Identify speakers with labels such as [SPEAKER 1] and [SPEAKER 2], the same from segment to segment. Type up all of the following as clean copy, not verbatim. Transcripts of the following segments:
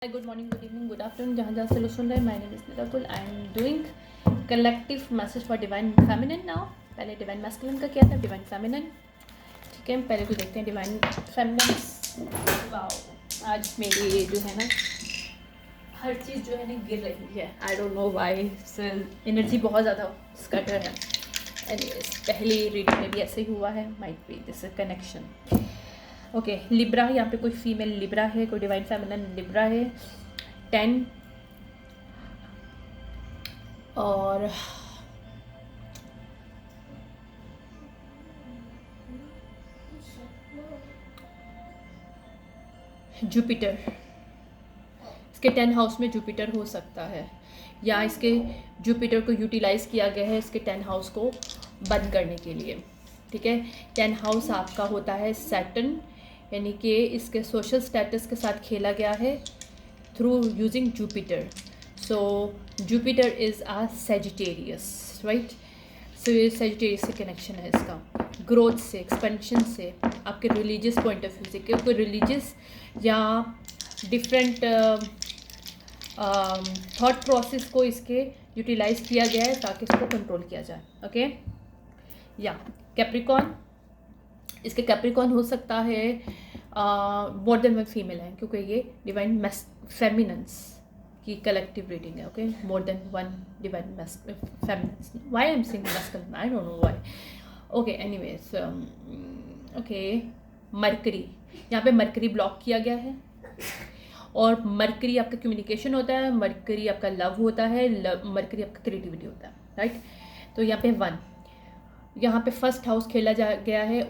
[SPEAKER 1] Hi, good morning, good evening, good afternoon, जहाँ जहाँ से लोग सुन रहे हैं. My name is Nirakul. I am doing collective message for divine feminine now. पहले divine masculine का किया था, divine feminine. ठीक है, पहले तो देखते हैं divine feminine. वाओ, आज मेरी ये जो है ना हर चीज़ जो है ना गिर रही है. I don't know why. Energy बहुत ज़्यादा स्कैटर है. Anyways, पहली रीडिंग में भी ऐसे ही हुआ है. Might be this is connection. Okay Libra, यहाँ पे कोई फीमेल लिब्रा है, कोई डिवाइन फेमिनिन लिब्रा है. 10 और जुपिटर. इसके 10 हाउस में जुपिटर हो सकता है, या इसके जुपिटर को यूटिलाइज किया गया है इसके 10 हाउस को बंद करने के लिए. ठीक है, 10 हाउस आपका होता है सैटर्न, यानी कि इसके सोशल स्टेटस के साथ खेला गया है through using Jupiter. So Jupiter is a Sagittarius, right. So ये सेजिटेरियस से कनेक्शन है इसका, ग्रोथ से, एक्सपेंशन से, आपके रिलीजियस पॉइंट ऑफ व्यू से, क्योंकि रिलीजियस या डिफरेंट थॉट प्रोसेस को इसके यूटिलाइज किया गया है ताकि इसको कंट्रोल किया जाए. ओके, या कैप्रिकॉन, इसके कैप्रिकॉन हो सकता है मोर देन वन फीमेल है, क्योंकि ये डिवाइन फेमिनन्स की कलेक्टिव रीडिंग है. Okay, more than one divine feminines. Why I am saying masculine, I don't know why. Okay, anyways, okay. Mercury, यहाँ पे मरकरी ब्लॉक किया गया है, और मरकरी आपका कम्युनिकेशन होता है, मरकरी आपका लव होता है, मरकरी आपका क्रिएटिविटी होता है, राइट. तो यहाँ पे 1, यहाँ पे फर्स्ट हाउस खेला गया है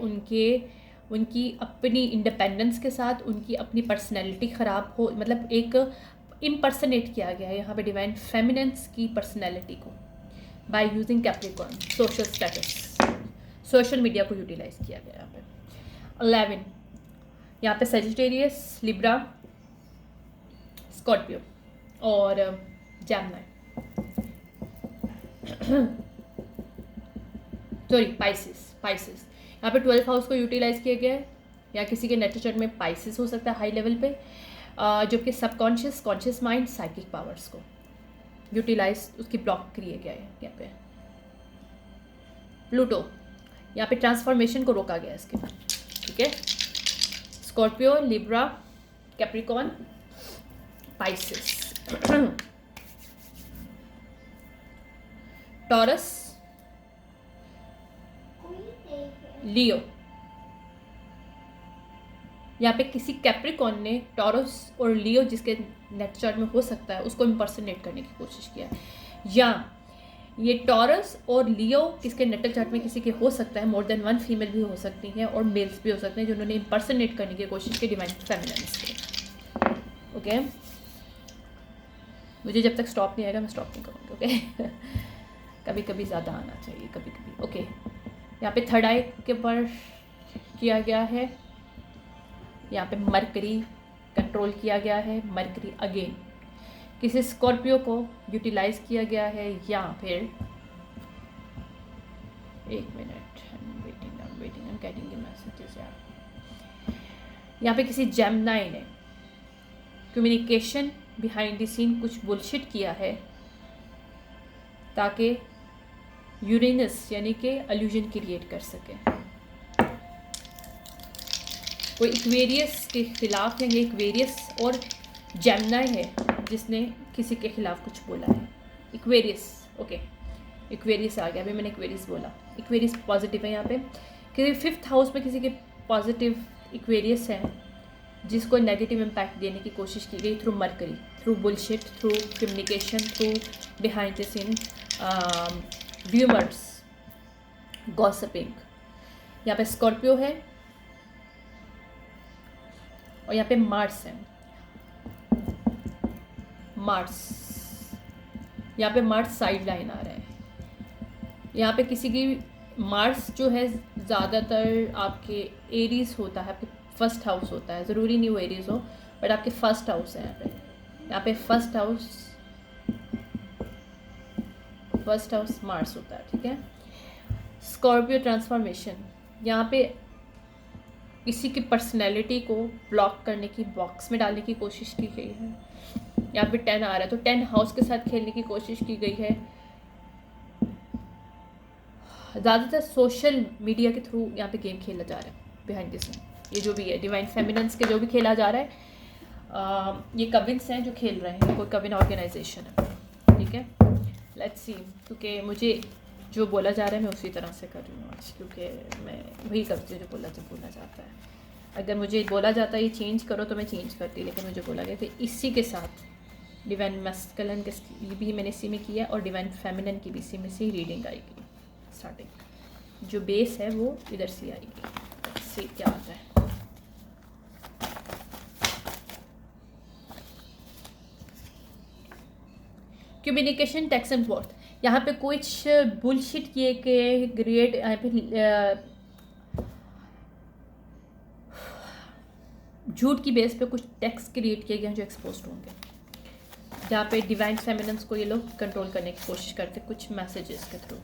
[SPEAKER 1] उनकी अपनी इंडिपेंडेंस के साथ, उनकी अपनी पर्सनैलिटी ख़राब हो, मतलब एक इम्पर्सनेट किया गया है यहाँ पे डिवाइन फेमिनेंस की पर्सनैलिटी को by using Capricorn. Social status, social media को यूटिलाइज किया गया यहाँ पे. 11, यहाँ पे सेजिटेरियस, लिब्रा, स्कॉर्पियो और जेमिनी, सॉरी पाइसिस. यहाँ पे 12 हाउस को यूटिलाइज किया गया है, या किसी के नेचर चार्ट में पाइसिस हो सकता है हाई लेवल पे, जो कि subconscious, conscious mind, psychic powers को यूटिलाइज, उसकी ब्लॉक किया गया है यहाँ पे. प्लूटो, यहाँ पे ट्रांसफॉर्मेशन को रोका गया है इसके बाद. ठीक है, Scorpio, Libra, Capricorn, Pisces. Taurus, Leo, यहाँ पे किसी कैप्रिकॉन ने टॉरस और लियो जिसके नेट चार्ट में हो सकता है उसको इम्पर्सनेट करने की कोशिश किया है, या ये टॉरस और लियो किसके नेटल चार्ट में किसी के हो सकता है, मोर देन वन फीमेल भी हो सकती हैं और मेल्स भी हो सकते हैं जिन्होंने इम्पर्सनेट करने की कोशिश की डिवाइन फेमिनिन्स को. ओके, मुझे जब तक स्टॉप नहीं आएगा मैं स्टॉप नहीं करूँगी. ओके कभी कभी ज़्यादा आना चाहिए, कभी कभी. ओके, यहाँ पे थर्ड आई के ऊपर किया गया है, यहाँ पे मरकरी कंट्रोल किया गया है. मरकरी अगेन किसी स्कॉर्पियो को यूटिलाइज किया गया है, या फिर एक minute, I am getting the messages. यहाँ पे किसी जेमिनी ने कम्युनिकेशन बिहाइंड द सीन कुछ बुलशिट किया है ताकि यूरेनस यानी कि अल्यूजन क्रिएट कर सके. कोई इक्वेरियस के खिलाफ, या ये इक्वेरियस और जेमिनी है जिसने किसी के खिलाफ कुछ बोला है. इक्वेरियस, ओके, इक्वेरियस आ गया, अभी मैंने इक्वेरियस बोला. इक्वेरियस पॉजिटिव है यहाँ पे, क्योंकि 5th हाउस में किसी के पॉजिटिव इक्वेरियस है जिसको नेगेटिव इम्पैक्ट देने की कोशिश की गई through mercury, through bullshit, through communication, through behind the scene rumours, gossiping. यहाँ पे स्कॉर्पियो है और यहाँ पे मार्स है. मार्स, यहाँ पे मार्स साइड लाइन आ रहा है. यहाँ पे किसी की मार्स जो है ज़्यादातर आपके एरीज होता है, आपके फर्स्ट हाउस होता है, ज़रूरी नहीं वो एरीज हो, बट आपके फर्स्ट हाउस है यहाँ पे फर्स्ट हाउस मार्स होता है. ठीक है, स्कॉर्पियो ट्रांसफॉर्मेशन, यहाँ पे किसी की पर्सनैलिटी को ब्लॉक करने की, बॉक्स में डालने की कोशिश की गई है. यहाँ पे 10 आ रहा है, तो 10 हाउस के साथ खेलने की कोशिश की गई है। ज़्यादातर सोशल मीडिया के थ्रू यहाँ पे गेम खेला जा रहा है बिहाइंड दिस। ये जो भी है डिवाइन फेमिनेंस के जो भी खेला जा रहा है, ये कविन्स हैं जो खेल रहे हैं, कोई कविन ऑर्गेनाइजेशन है, ठीक है। लेट्स सी, क्योंकि मुझे जो बोला जा रहा है मैं उसी तरह से कर रही हूँ आज, क्योंकि मैं वही करती हूँ जो बोला जाता है। अगर मुझे बोला जाता है ये चेंज करो तो मैं चेंज करती, लेकिन मुझे बोला गया कि इसी के साथ डिवाइन मैस्कुलिन के भी मैंने इसी में किया और डिवाइन फेमिनिन की भी इसी में से ही रीडिंग आएगी। स्टार्टिंग जो बेस है वो इधर से आएगी, इससे क्या आता है। कम्युनिकेशन टेक्स्ट एंड वर्थ, यहाँ पे कुछ बुलशिट किए के ग्रेड यहाँ पे झूठ की बेस पे कुछ टेक्स्ट क्रिएट किए गए हैं जो एक्सपोज होंगे, जहाँ पे डिवाइन फेमिनिन्स को ये लोग कंट्रोल करने की कोशिश करते हैं कुछ मैसेजेस के थ्रू।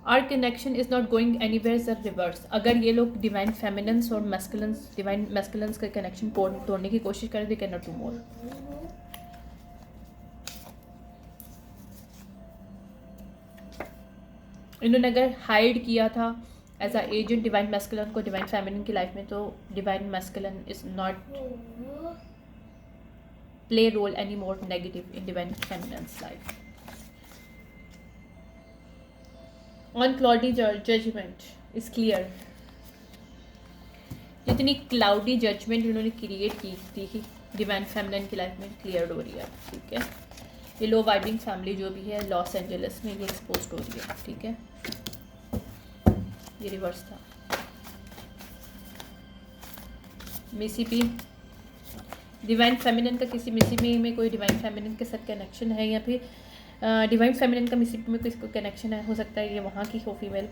[SPEAKER 1] Our connection is not going anywhere the reverse, अगर ये लोग डिवाइन फेमिनिन्स और मैस्कुलिन्स डिवाइन मैस्कुलिन्स का कनेक्शन तोड़ने की कोशिश करें, they can not do more. इन्होंने अगर हाइड किया था as a agent divine masculine को डिवाइन फेमिनिन की लाइफ में, तो divine masculine is not play role any more negative in divine feminines life. On cloudy judgment is clear, जितनी cloudy judgement उन्होंने क्रिएट की थी डिवाइन फेमिनिन की life में क्लियर हो रही है, ठीक है। ये लो वाइबिंग फैमिली जो भी है लॉस एंजलिस में, ये एक्सपोज हो रही है, ठीक है। ये रिवर्स था। मिसिपी डिवाइन फेमिनिन का किसी मिसिपी में कोई डिवाइन फेमिनिन के साथ कनेक्शन है, या फिर डिवाइन फेमिनिन का मिसिपी में किसी को कनेक्शन है, हो सकता है ये वहाँ की हो female.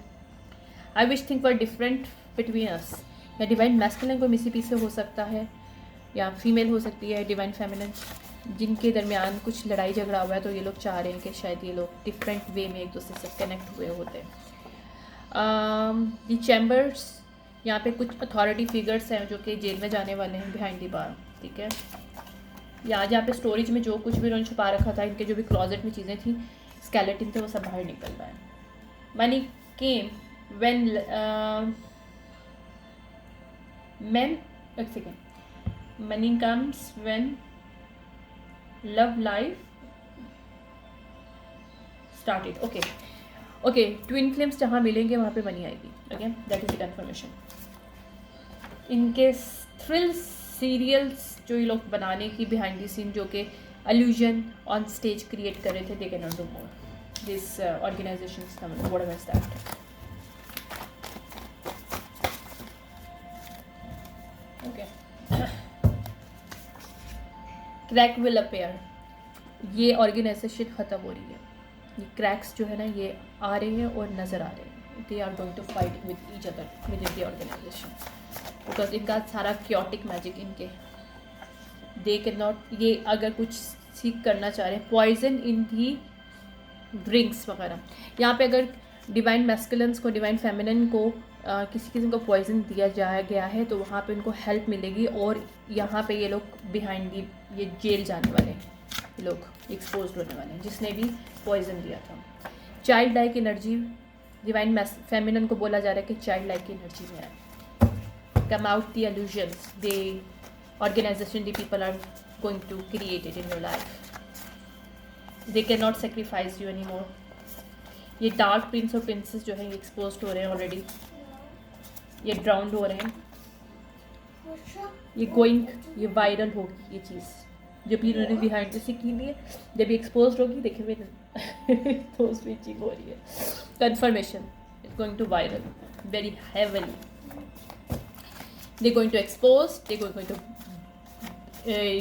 [SPEAKER 1] I wish think were different between us, या डिवाइन मैस्कुलिन को मिसिपी से हो सकता है, या फीमेल हो सकती है डिवाइन फेमिनिन, जिनके दरमियान कुछ लड़ाई झगड़ा हुआ है, तो ये लोग चाह रहे हैं कि शायद ये लोग डिफरेंट वे में एक दूसरे से कनेक्ट हुए होते हैं। ये चैम्बर्स, यहाँ पे कुछ अथॉरिटी फिगर्स हैं जो कि जेल में जाने वाले हैं बिहाइंड दी बार, ठीक है। यहाँ पे स्टोरेज में जो कुछ भी उन्होंने छुपा रखा था, इनके जो भी क्लॉजेट में चीज़ें थी, स्केलेटन थे, वो सब बाहर निकल रहा है। मनी केम व्हेन men एक second, money comes when love life started. Okay twin flames जहाँ मिलेंगे वहाँ पे मनी आएगी, okay, that is the confirmation. इनके थ्रिल सीरियल्स जो ये लोग बनाने की बिहाइंड द सीन जो कि अल्यूजन ऑन स्टेज क्रिएट कर रहे थे, they can not do more this organisation, whatever is that. Crack will appear, ये ऑर्गेनाइजेशन ख़त्म हो रही है, ये क्रैक्स जो है ना ये आ रहे हैं और नज़र आ रहे हैं। They are going to fight with each other within the organisation, because इनका सारा क्योटिक मैजिक इनके, दे कैन नॉट, ये अगर कुछ सीख करना चाह रहे हैं, पॉइजन इन दी ड्रिंक्स वगैरह, यहाँ पे अगर डिवाइन मैस्कुलिन्स को डिवाइन फेमिनिन को किसी किस्म का पॉइजन दिया जाया गया है, तो वहाँ पे उनको हेल्प मिलेगी, और यहाँ पे ये लोग बिहाइंड दी ये जेल जाने वाले हैं, ये लोग एक्सपोज होने वाले हैं जिसने भी पॉइजन दिया था। Child like energy, divine feminine को बोला जा रहा है कि चाइल्ड लाइक एनर्जी में है। Come out the illusions the organisation the people are going to create it in your life, they can not sacrifice you any more. ये dark Prince और प्रिंसेस जो है ये एक्सपोज हो रहे हैं ऑलरेडी, ये ड्राउंड हो रहे हैं, ये गोइंग, ये वायरल होगी ये चीज़ जब भी इन्होंने बिहाइंड से की है, जब एक्सपोज होगी देखे हुए तो स्विचिंग हो रही है। Confirmation it's going to viral very heavily, they going to expose,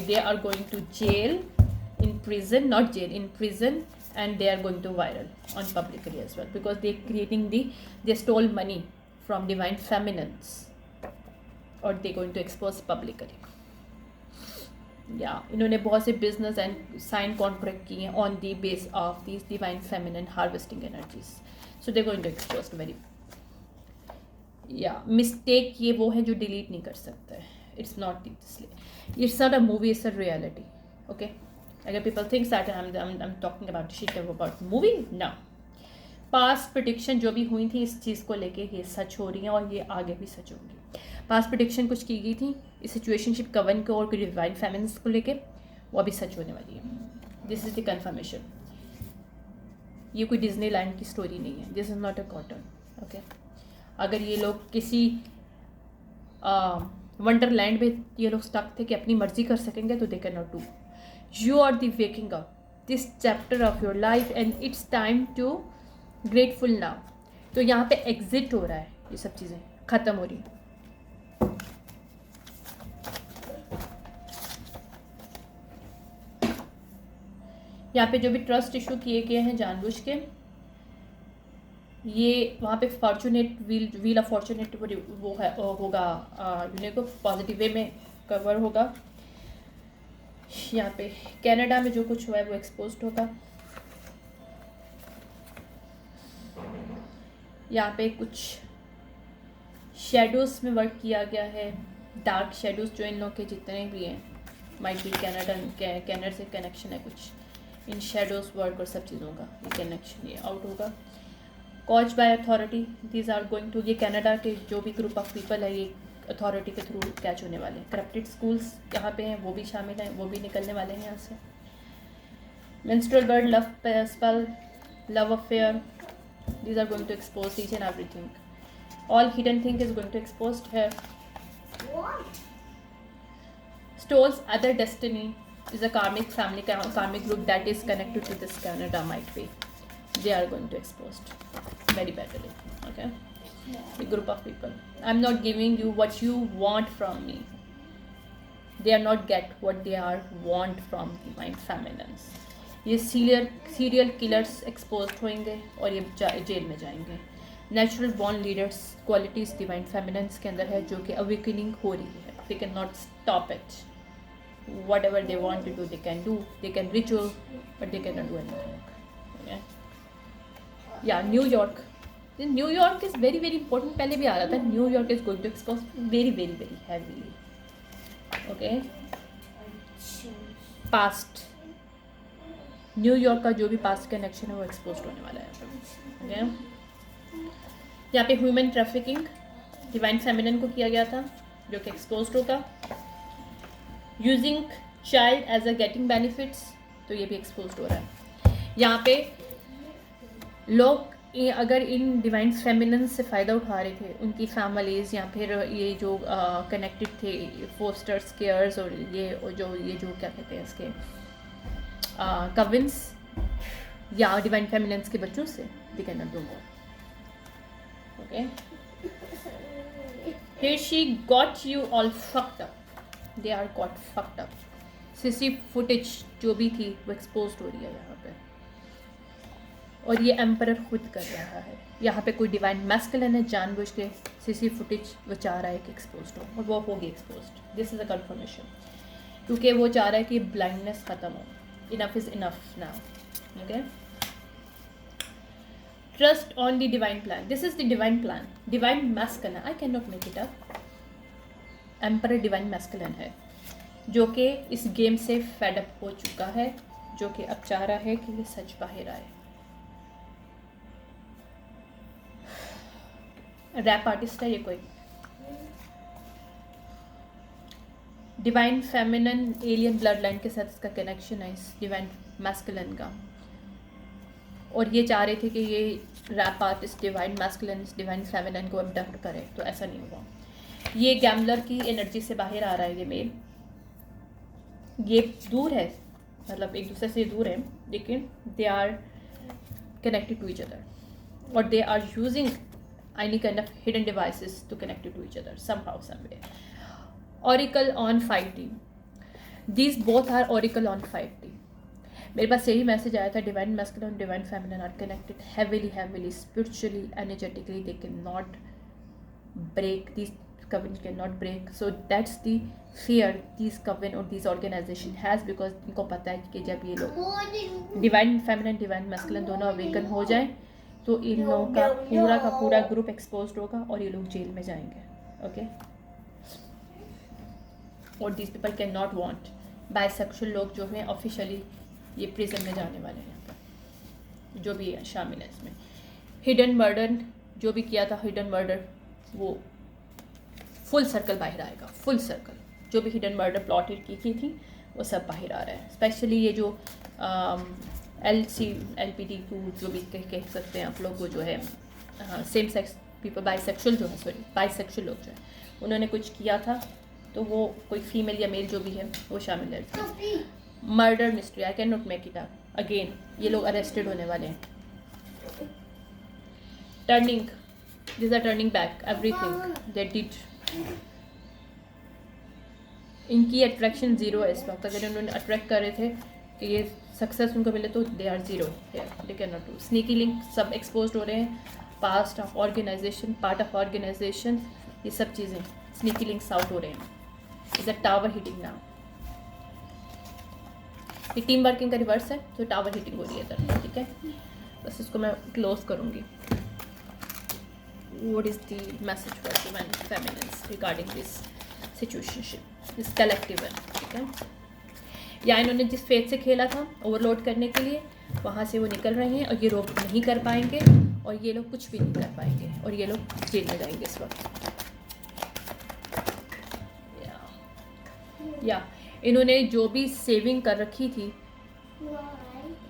[SPEAKER 1] they are going to jail, in prison, not jail, in prison, and they are going to viral on publicly as well, because they stole money from divine feminines, or they going to expose publicly. Yeah, इन्होंने बहुत से business and sign contract किए हैं on the base of these divine feminine harvesting energies, so they going to expose very, या mistake ये वो है जो डिलीट नहीं कर सकता है, it's not a movie, it's a reality, Okay, अगर people thinks that I'm talking about shit about movie, no. Past prediction जो भी हुई थी इस चीज़ को लेके ये सच हो रही हैं और ये आगे भी सच होंगी। पास्ट प्रेडिक्शन कुछ की गई थी इस सिचुएशनशिप कवन को और डिवाइन फेमिनिन्स को लेके, वो अभी सच होने वाली है। This is the confirmation. ये कोई डिज्नीलैंड की स्टोरी नहीं है, this is not a cotton. Okay, अगर ये लोग किसी वंडरलैंड में ये लोग स्टक थे कि अपनी मर्जी कर सकेंगे, तो they can not do. You are the waking up this chapter of your life and it's time to grateful now. तो यहाँ पे एग्जिट हो रहा है, ये सब चीज़ें ख़त्म हो रही। यहाँ पे जो भी ट्रस्ट इशू किए गए हैं जानबूझ के, ये वहाँ पे फॉर्चुनेट व्हील ऑफ फॉर्चुनेट वो है होगा, यूनिक को पॉजिटिव वे में कवर होगा। यहाँ पे कनाडा में जो कुछ हुआ है वो एक्सपोज्ड होगा। यहाँ पे कुछ शेडोज़ में वर्क किया गया है, डार्क शेडोज़ जो इन लोग के जितने भी हैं, माइट बी कैनेडा से कनेक्शन है कुछ, इन शेडोज़ वर्क और सब चीज़ों का ये कनेक्शन ये आउट होगा। Caught by authority, these are going to, ये कनाडा के जो भी ग्रुप ऑफ पीपल है ये अथॉरिटी के थ्रू कैच होने वाले हैं। करप्टेड स्कूल्स यहाँ पे हैं, वो भी शामिल हैं, वो भी निकलने वाले हैं यहाँ से। Menstrual bird, love spell, love affair, these are going to expose each and everything. All hidden thing is going to exposed here. What? Stoles other destiny is a karmic family, karmic group that is connected to this Canada might be. They are going to exposed very badly. Okay, a group of people. I'm not giving you what you want from me. They are not get what they are want from divine feminines. ये serial killers expose होंगे और ये jail में जाएंगे। Natural born leaders qualities divine feminines के अंदर है जो कि अवेकनिंग हो रही है। They can not stop it, whatever they want to do they can do, they can ritual but they can not do anything. या New York is very very important, पहले भी आ रहा था। New York is going to expose very very very heavily. Okay, past New York का जो भी past connection है वो एक्सपोज होने वाला है। ओके, यहाँ पे ह्यूमन ट्रैफिकिंग डिवाइन फेमिनिन को किया गया था जो कि एक्सपोज होगा। Using child as a getting benefits, तो ये भी एक्सपोज हो रहा है। यहाँ पे लोग अगर इन डिवाइन फेमिनिन से फ़ायदा उठा रहे थे, उनकी फैमिलीज़ या फिर ये जो कनेक्टेड थे फोस्टर्स केयर्स और ये जो क्या कहते हैं इसके कविंस या डिवाइन फेमिनिन्स के बच्चों से, they can not do more. Okay, here she got you all fucked up, they are got fucked up. CC footage जो भी थी वो एक्सपोज हो रही है यहाँ पे, और ये एम्परर खुद कर रहा है। यहाँ पे कोई डिवाइन मैस्कुलिन है जानबूझ के सीसी फुटेज वो चाह रहा है कि एक्सपोज हो, और वो होगी expose. This is a conformation, क्योंकि वो चाह रहा है कि ब्लाइंडनेस ख़त्म हो। Enough is enough now. Okay, trust on the divine plan. This is the divine plan, divine masculine. I cannot make it up. Emperor divine masculine है जो कि इस गेम से फेड अप हो चुका है, जो कि अब चाह रहा है कि ये सच बाहर आए। रैप आर्टिस्ट है ये कोई, divine feminine alien blood line के साथ इसका कनेक्शन है, इस डिवाइन मैस्कुलिन का। और ये चाह रहे थे कि ये rap artist divine masculine divine feminine को अबडक्ट करे, तो ऐसा नहीं हुआ। ये गैम्बलर की एनर्जी से बाहर आ रहा है। ये मेल, ये दूर है, मतलब एक दूसरे से दूर है, लेकिन they are connected to each other, और they are using any kind of hidden devices to connect to each other somehow some way. Oracle on 5D, these both are Oracle on 5D। मेरे पास यही मैसेज आया था, divine masculine और divine feminine are connected heavily spiritually, energetically, they cannot break, these coven cannot break। So that's the fear these coven और these organization has, because इनको पता है कि जब ये लोग डिवाइन फेमिनिन डिवाइन मैस्कुलिन दोनों अवेकन हो जाए तो इन लोगों का पूरा ग्रुप एक्सपोज होगा और ये लोग जेल में जाएंगे। ओके, और these people cannot want bisexual लोग जो हैं ऑफिशियली ये प्रिजन में जाने वाले हैं, जो भी है शामिल है इसमें। हिडन मर्डर जो भी किया था, हिडन मर्डर वो फुल सर्कल बाहर आएगा, फुल सर्कल। जो भी हिडन मर्डर प्लॉटेड की थी वो सब बाहर आ रहा है। स्पेशली ये जो LPD जो भी कह सकते हैं आप लोग, वो जो है सेम सेक्स पीपल, बाइसेक्सुअल जो है, सॉरी बाइसेक्सुअल लोग जो है, उन्होंने कुछ किया था तो वो कोई फीमेल या मेल जो भी है वो शामिल है। Murder mystery, I can not make it up again. ये लोग अरेस्टेड होने वाले हैं। Turning, this are turning back everything they did. इनकी अट्रैक्शन ज़ीरो है इस वक्त। अगर उन्होंने अट्रैक्ट कर रहे थे कि ये सक्सेस उनको मिले तो they are zero, they can not do. Sneaky link सब एक्सपोज हो रहे हैं, past of organisation, part of organisation, ये सब चीज़ें स्नीकी लिंक्स आउट हो रहे हैं। Is a tower hitting now. ये टीम वर्किंग का रिवर्स है, तो टावर हिटिंग हो रही है इधर, ठीक है। बस इसको मैं क्लोज करूँगी। What is the message for divine feminines regarding this situationship, this collective है, ठीक है। या इन्होंने जिस फेथ से खेला था ओवरलोड करने के लिए, वहाँ से वो निकल रहे हैं और ये रोक नहीं कर पाएंगे और ये लोग कुछ भी नहीं कर पाएंगे और ये लोग जेल में जाएंगे इस वक्त। या इन्होंने जो भी सेविंग कर रखी थी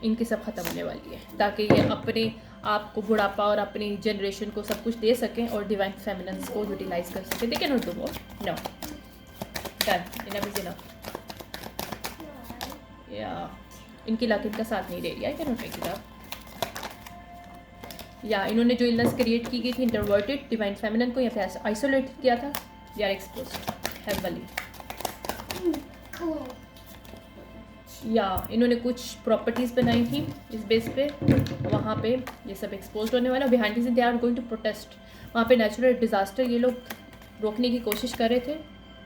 [SPEAKER 1] इनकी सब ख़त्म होने वाली है, ताकि ये अपने आप को बुढ़ापा और अपनी जनरेशन को सब कुछ दे सकें और डिवाइन फेमिनिन्स को यूटिलाइज कर सकें। They can not do more, no, done, enough is enough. या इनकी लक इनका साथ नहीं दे रही, I can not make it up. या इन्होंने जो इलनेस क्रिएट की गई थी इंटरवर्टेड डिवाइन फेमिनिन को यहाँ पे आइसोलेट किया था, यार एक्सपोज हेवली। या इन्होंने कुछ प्रॉपर्टीज़ बनाई थी इस बेस पे, वहाँ पे ये सब एक्सपोज होने वाला। Behind they are going to protest. वहाँ पे नेचुरल डिज़ास्टर ये लोग रोकने की कोशिश कर रहे थे,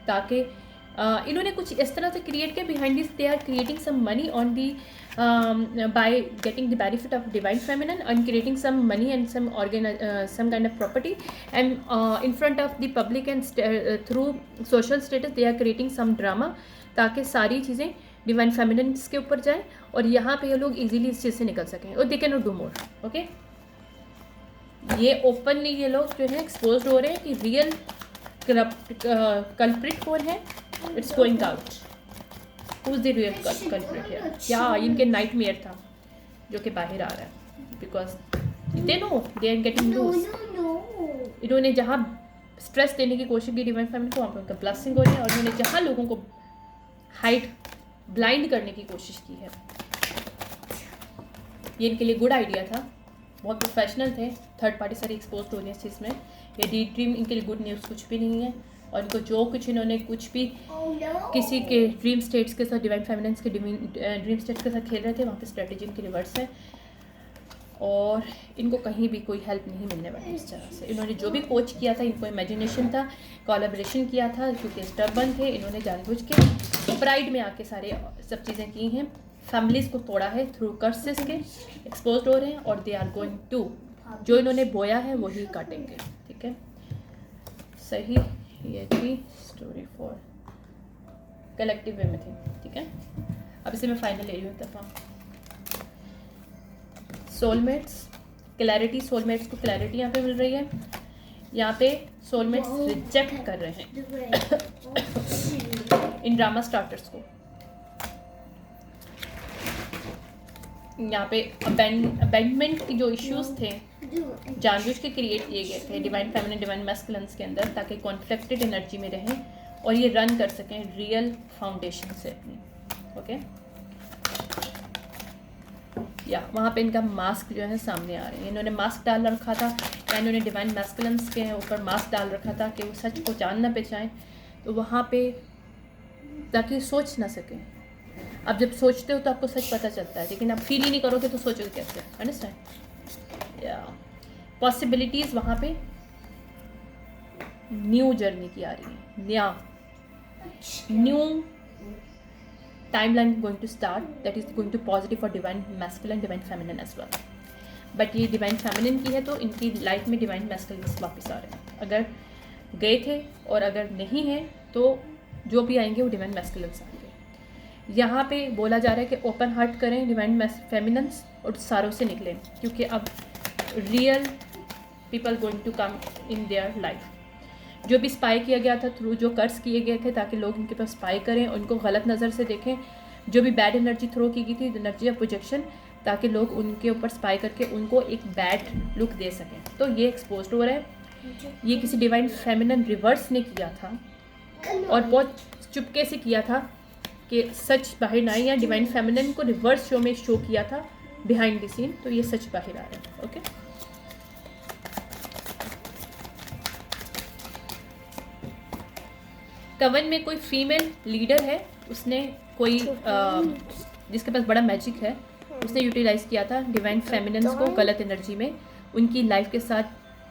[SPEAKER 1] ताकि इन्होंने कुछ इस तरह से क्रिएट किया। Behind this they are creating some money on the by getting the benefit of divine feminine and creating some money and some kind of property and in front of the public and through social status they are creating some drama, ताकि सारी चीज़ें divine feminines के ऊपर जाए और यहाँ पे ये लोग इजीली इस चीज़ से निकल सकें और दे can not do more, okay. ये ओपनली ये लोग जो है एक्सपोज हो रहे हैं कि रियल कल्प्रिट कौन है, it's going out. Who is the real culprit है? क्या इनके नाइटमेयर था जो कि बाहर आ रहा है, because they know they are getting loose. इन्होंने जहाँ स्ट्रेस देने की कोशिश की डिवाइन फेमिनिन को, वहाँ पर उनका ब्लसिंग हो रही है और इन्होंने जहाँ लोगों को हाइड ब्लाइंड करने की कोशिश की है, ये इनके लिए गुड आइडिया था। बहुत प्रोफेशनल थे, थर्ड पार्टी सारी एक्सपोज हो रही है इस चीज़ में। ये डी ड्रीम इनके लिए गुड न्यूज़ कुछ भी नहीं है और इनको जो कुछ इन्होंने कुछ भी किसी के ड्रीम स्टेट्स के साथ, डिवाइन फेमिनिन्स के ड्रीम स्टेट्स के साथ खेल रहे थे, वहाँ पे स्ट्रेटेजी इनकी रिवर्स है और इनको कहीं भी कोई हेल्प नहीं मिलने वाली इस तरह से। इन्होंने जो भी कोच किया था, इनको इमेजिनेशन था, कोलैबोरेशन किया था, क्योंकि स्टबर्न थे, इन्होंने जानबूझ के प्राइड में आके सारे सब चीज़ें की हैं। फैमिलीज़ को तोड़ा है थ्रू कर्सेस के, एक्सपोज हो रहे हैं और दे आर गोइंग टू, जो इन्होंने बोया है वही काटेंगे, ठीक है। सही, ये थी स्टोरी 4 कलेक्टिव वे में थी, ठीक है। अब इसे मैं फाइनल ले रही हूँ दफ़ा। सोलमेट्स, क्लैरिटी, सोलमेट्स को क्लैरिटी यहाँ पे मिल रही है। यहाँ पे सोलमेट्स रिजेक्ट कर रहे हैं इन ड्रामा स्टार्टर्स को। यहाँ पे अबेंडमेंट जो इश्यूज थे जानबूझ के क्रिएट किए गए थे डिवाइन फेमिनिन डिवाइन मैस्कुलिन्स के अंदर, ताकि कॉन्फ्लिक्टेड एनर्जी में रहें और ये रन कर सकें रियल फाउंडेशन से अपनी, ओके। या वहाँ पे इनका मास्क जो है सामने आ रहे हैं। इन्होंने मास्क डाल रखा था या इन्होंने डिवाइन मैस्कुलिन्स के ऊपर मास्क डाल रखा था कि वो सच को जान ना पहचाएं, तो वहाँ पे ताकि सोच ना सकें। अब जब सोचते हो तो आपको सच पता चलता है, लेकिन आप फील ही नहीं करोगे तो सोचोगे कैसे, अंडरस्टैंड। या पॉसिबिलिटीज़ वहाँ पे न्यू जर्नी की आ रही है, नया new timeline going to start that is going to positive for divine masculine divine feminine as well, but ये divine feminine की है तो इनकी लाइफ में divine masculine वापस आ रहे हैं। अगर गए थे और अगर नहीं है तो जो भी आएंगे वो divine masculine आएंगे। यहाँ पे बोला जा रहा है कि ओपन हार्ट करें डिवाइन फेमिनन्स और सारों से निकलें, क्योंकि अब real people going to come in their life. जो भी स्पाई किया गया था थ्रू जो कर्स किए गए थे ताकि लोग इनके पास स्पाई करें, उनको गलत नज़र से देखें, जो भी बैड एनर्जी थ्रो की गई थी, एनर्जी ऑफ प्रोजेक्शन, ताकि लोग उनके ऊपर स्पाई करके उनको एक बैड लुक दे सकें, तो ये एक्सपोज हो रहा है। ये किसी डिवाइन फेमिनन रिवर्स ने किया था और बहुत चुपके से किया था कि सच बाहर ना आए, या डिवाइन फेमिनन को रिवर्स शो में शो किया था बिहाइंड द सीन, तो ये सच बाहर आ रहा है। ओके, कवन में कोई फीमेल लीडर है, उसने कोई जिसके पास बड़ा मैजिक है, उसने यूटिलाइज किया था डिवाइन फेमिनन्स को गलत एनर्जी में, उनकी लाइफ के साथ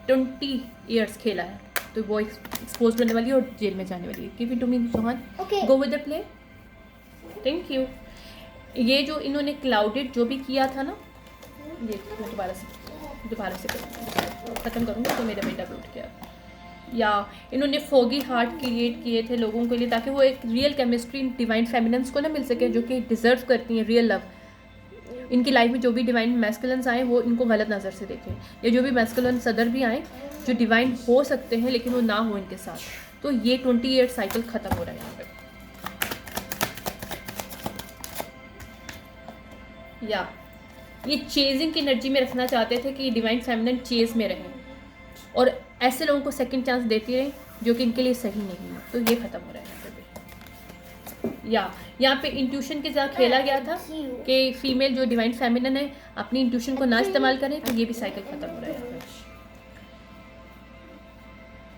[SPEAKER 1] 20 ईयर्स खेला है, तो वो एक्सपोज होने वाली है और जेल में जाने वाली है। Give it to me Sohan, go with the play. Thank you. ये जो इन्होंने क्लाउडेड जो भी किया था ना, ये मैं दोबारा से ख़त्म करूँगा तो मेरा बेटा उठ गया। या इन्होंने फोगी हार्ट क्रिएट किए थे लोगों के लिए ताकि वो एक रियल केमिस्ट्री डिवाइन फेमिनन्स को ना मिल सके, जो कि डिज़र्व करती हैं रियल लव। इनकी लाइफ में जो भी डिवाइन मैस्कुलिन्स आए वो इनको गलत नज़र से देखें, या जो भी मैस्कुलिन सदर भी आए जो डिवाइन हो सकते हैं लेकिन वो ना हो इनके साथ, तो ये 20 ईयर साइकिल ख़त्म हो रहा है यहाँ पे। या ये चेजिंग की एनर्जी में रखना चाहते थे कि डिवाइन फेमिनन चेज में रहें और ऐसे लोगों को सेकंड चांस देती रहे जो कि इनके लिए सही नहीं है, तो ये ख़त्म हो रहा है यहाँ पे। या यहाँ पे इंट्यूशन के साथ खेला गया था कि फीमेल जो डिवाइन फेमिनन है अपनी इंट्यूशन को ना इस्तेमाल करें, तो ये भी साइकिल ख़त्म हो रहा है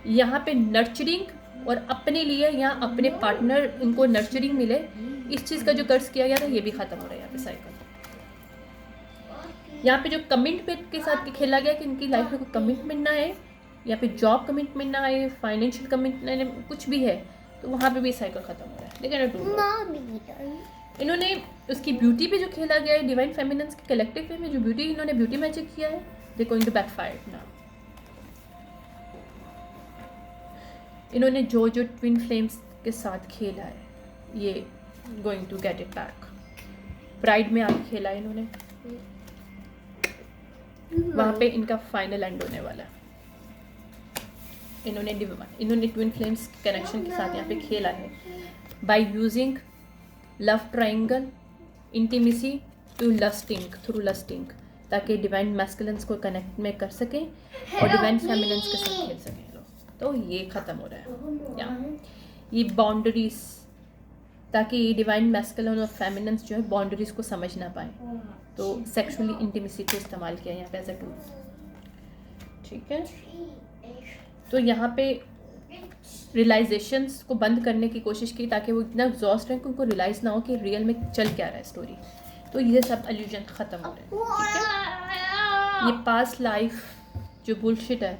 [SPEAKER 1] यहाँ पे। नर्चरिंग और अपने लिए या अपने पार्टनर इनको नर्चरिंग मिले, इस चीज़ का जो कर्ज किया गया था ये भी ख़त्म हो रहा है यहाँ पे साइकिल। यहाँ पे जो कमिटमेंट के साथ खेला गया कि इनकी लाइफ में कोई कमिटमेंट ना आए, या पे जॉब कमिटमेंट ना आए, फाइनेंशियल कमिटमेंट कुछ भी है, तो वहाँ पे भी साइकिल ख़त्म हो रहा है। लेकिन इन्होंने उसकी ब्यूटी पे जो खेला गया है डिवाइन फेमिनन्स के कलेक्टिव वे में, जो ब्यूटी इन्होंने ब्यूटी मैजिक किया है, दे गोइंग टू बैकफायर ना। इन्होंने जो ट्विन फ्लेम्स के साथ खेला है ये going to get it back. Pride में आके खेला है इन्होंने, वहाँ पे इनका फाइनल एंड होने वाला है। इन्होंने ट्विन फ्लेम्स कनेक्शन के साथ यहाँ पे खेला है by using love triangle intimacy to lusting through lusting, ताकि डिवाइन मैस्कुलिन्स को कनेक्ट में कर सकें और डिवाइन फेमिनिन्स के साथ खेल सकें लोग, तो ये ख़त्म हो रहा है। या ये बाउंड्रीज, ताकि डिवाइन मैस्कुलिन और फेमिनिन्स जो है बाउंड्रीज को समझ ना पाए, तो सेक्सुअली इंटीमेसी को इस्तेमाल किया यहाँ पे एज अ टूल। ठीक है, तो यहाँ पे रियलाइजेशंस को बंद करने की कोशिश की ताकि वो इतना एग्जॉस्ट हैं कि उनको रियलाइज़ ना हो कि रियल में चल क्या रहा है स्टोरी, तो ये सब एल्यूजन ख़त्म हो रहे हैं। ठीक है, ये पास्ट लाइफ जो बुलशिट है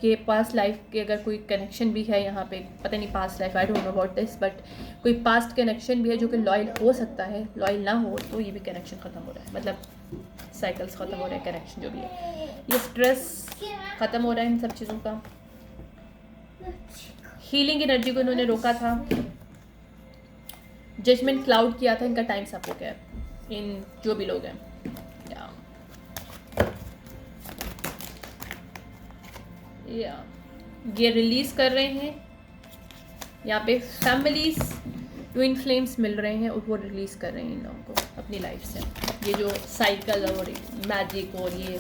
[SPEAKER 1] कि पास्ट लाइफ के अगर कोई कनेक्शन भी है यहाँ पे, पता नहीं past life, I don't know about this, but कोई पास्ट कनेक्शन भी है जो कि लॉयल हो सकता है, लॉयल ना हो, तो ये भी कनेक्शन ख़त्म हो रहा है, मतलब साइकिल्स ख़त्म हो रहे हैं, कनेक्शन जो भी है। ये स्ट्रेस ख़त्म हो रहा है इन सब चीज़ों का। हीलिंग एनर्जी को इन्होंने रोका था, जजमेंट क्लाउड किया था, इनका टाइम्स अप हो गया इन जो भी लोग हैं। ये रिलीज़ कर रहे हैं यहाँ पे, फैमिलीज ट्विन फ्लेम्स मिल रहे हैं और वो रिलीज़ कर रहे हैं इन लोगों को अपनी लाइफ से। ये जो साइकिल और मैजिक और ये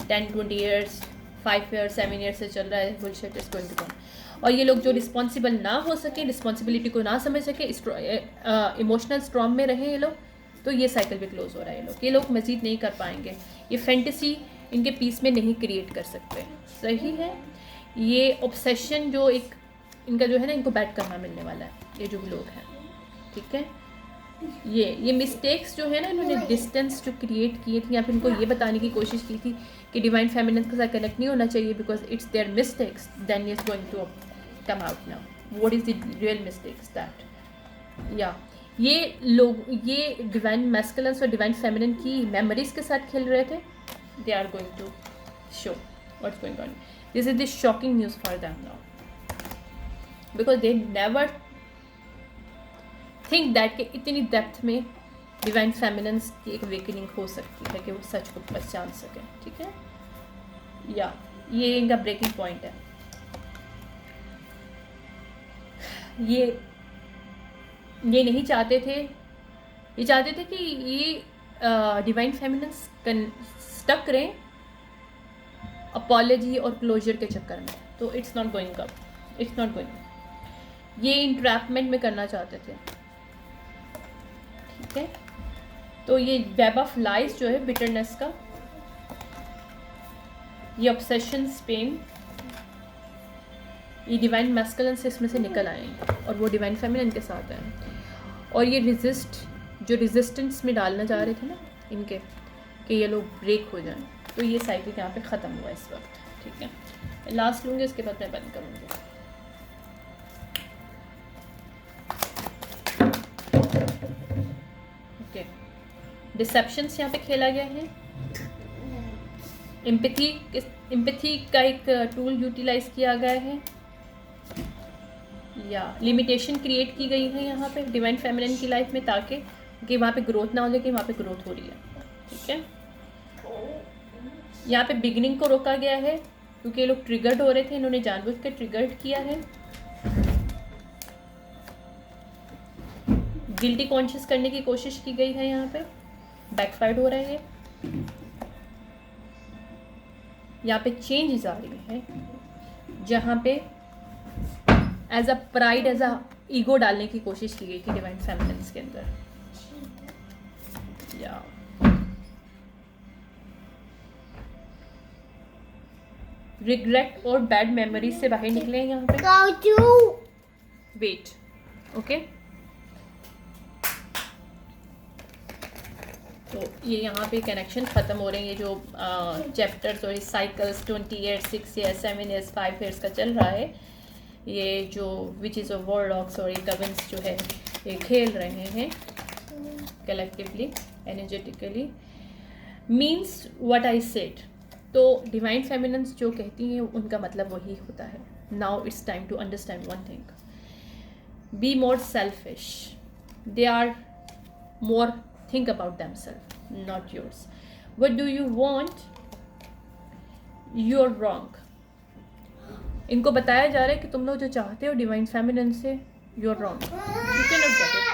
[SPEAKER 1] 10-20 ईयर्स 5 ईयर्स 7 ईयर्स से चल रहा है, bullshit is going to come. और ये लोग जो रिस्पॉन्सिबल ना हो सके, रिस्पॉन्सिबिलिटी को ना समझ सके, इमोशनल स्ट्रॉम में रहें ये लोग, तो ये साइकिल भी क्लोज हो रहा है। ये लोग मज़ीद नहीं कर पाएंगे, ये फैंटेसी इनके पीस में नहीं क्रिएट कर सकते। सही है, ये ऑब्सेशन जो एक इनका जो है ना, इनको बैट करना मिलने वाला है, ये जो भी लोग हैं। ठीक है, ये मिस्टेक्स जो है ना, इन्होंने डिस्टेंस जो क्रिएट किए थे, या फिर इनको ये बताने की कोशिश की थी कि डिवाइन फेमिनिन के साथ कनेक्ट नहीं होना चाहिए because it's their mistakes, then is going to come out now what is the real mistakes that. या ये लोग ये डिवाइन मैस्कुलिन्स और डिवाइन फेमिनिन की मेमोरीज के साथ खेल रहे थे, they are going to show what's going on. This is the shocking news for them now because they never think that कि इतनी डेप्थ में डिवाइन फेमिनिन्स की एक अवेकनिंग हो सकती है कि वो सच को पहचान सकें, ठीक है। या ये इनका ब्रेकिंग पॉइंट है। ये नहीं चाहते थे, ये चाहते थे कि ये डिवाइन फेमिनिन्स स्टक रहें अपॉलजी और क्लोजर के चक्कर में, तो it's not going up, it's not going. ये इंट्रैपमेंट में करना चाहते थे, ठीक है। तो ये वेब ऑफ लाइज जो है, बिटरनेस का, ये ऑब्सेशन, पेन, ये डिवाइन मैस्कुलिन से इसमें से निकल आएंगे और वो डिवाइन फेमिनिन के साथ हैं। और ये जो रेजिस्टेंस में डालना चाह रहे थे ना इनके, कि ये लोग ब्रेक हो जाएं, तो ये साइकिल यहाँ पे ख़त्म हुआ इस वक्त, ठीक है। लास्ट लूँगी, इसके बाद मैं बंद करूँगी। ओके, डिसेप्शंस यहाँ पे खेला गया है। एम्पैथी का एक टूल यूटिलाइज किया गया है, या लिमिटेशन क्रिएट की गई है यहाँ पे डिवाइन फेमिनिन की लाइफ में, ताकि कि वहाँ पे ग्रोथ ना हो, लेकिन वहाँ पे ग्रोथ हो रही है, ठीक है। यहाँ पे बिगिनिंग को रोका गया है क्योंकि ये लोग ट्रिगर्ड हो रहे थे, इन्होंने जानबूझ के ट्रिगर्ड किया है। गिल्टी कॉन्शियस करने की कोशिश की गई है, यहाँ पे बैकफायर्ड हो रहा है। यहाँ पे चेंजेस आ रही है, जहाँ पे as a pride, as a ego डालने की कोशिश की गई थी डिवाइन फेमिनिन्स के अंदर। या रिग्रेट और बैड मेमोरीज से बाहर निकले हैं यहाँ पे। Wait, okay. तो ये यहाँ पे कनेक्शन ख़त्म हो रहे हैं, ये जो चैप्टर्स और साइकिल्स 28, 6 ईयर्स, 7 ईयर्स, 5 ईयर्स का चल रहा है, ये जो विचेस ऑफ वॉरलॉक्स और कविन्स जो है ये खेल रहे हैं collectively, energetically, means what I said. तो डिवाइन फेमिनिन्स जो कहती हैं उनका मतलब वही होता है। Now it's time to understand one thing, be more selfish, they are more think about themselves, not yours. What do you want? You're wrong. इनको बताया जा रहा है कि तुम लोग जो चाहते हो डिवाइन फेमिनिन से, you're wrong. You cannot get it.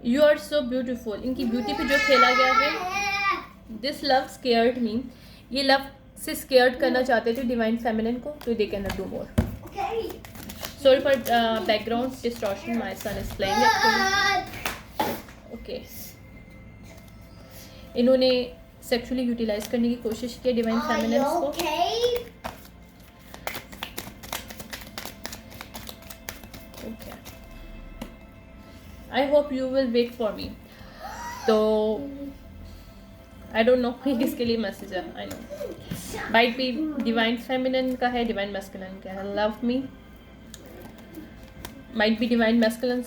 [SPEAKER 1] You are so beautiful. इनकी ब्यूटी पे जो खेला गया है, this love scared me. ये लव से स्केयर्ड करना चाहते थे डिवाइन फेमिनिन को, तो they cannot do more. Sorry for background distortion. My son is playing it. Okay, इन्होंने सेक्सुअली यूटिलाइज करने की कोशिश की डिवाइन फेमिनिन्स को। Okay, I hope you will wait for me. तो आई डोंट नो किसके लिए मैसेज है, I know might be divine feminine का है, डिवाइन मैस्कुलिन का है। Love me, might be divine masculine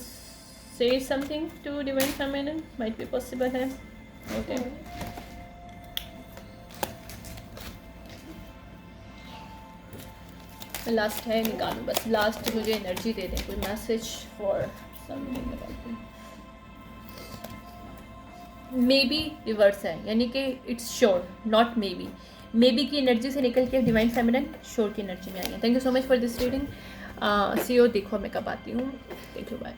[SPEAKER 1] say something to divine feminine, might be possible है। okay, last है, निकालूं बस, लास्ट मुझे एनर्जी दे दें, कोई message for something about maybe reverse है, यानी कि it's sure, not maybe की एनर्जी से निकल के डिवाइन फेमिनिन श्योर की एनर्जी में आई है। Thank you so much for this reading. Ciao, देखो मैं कब आती हूँ। Thank you, bye.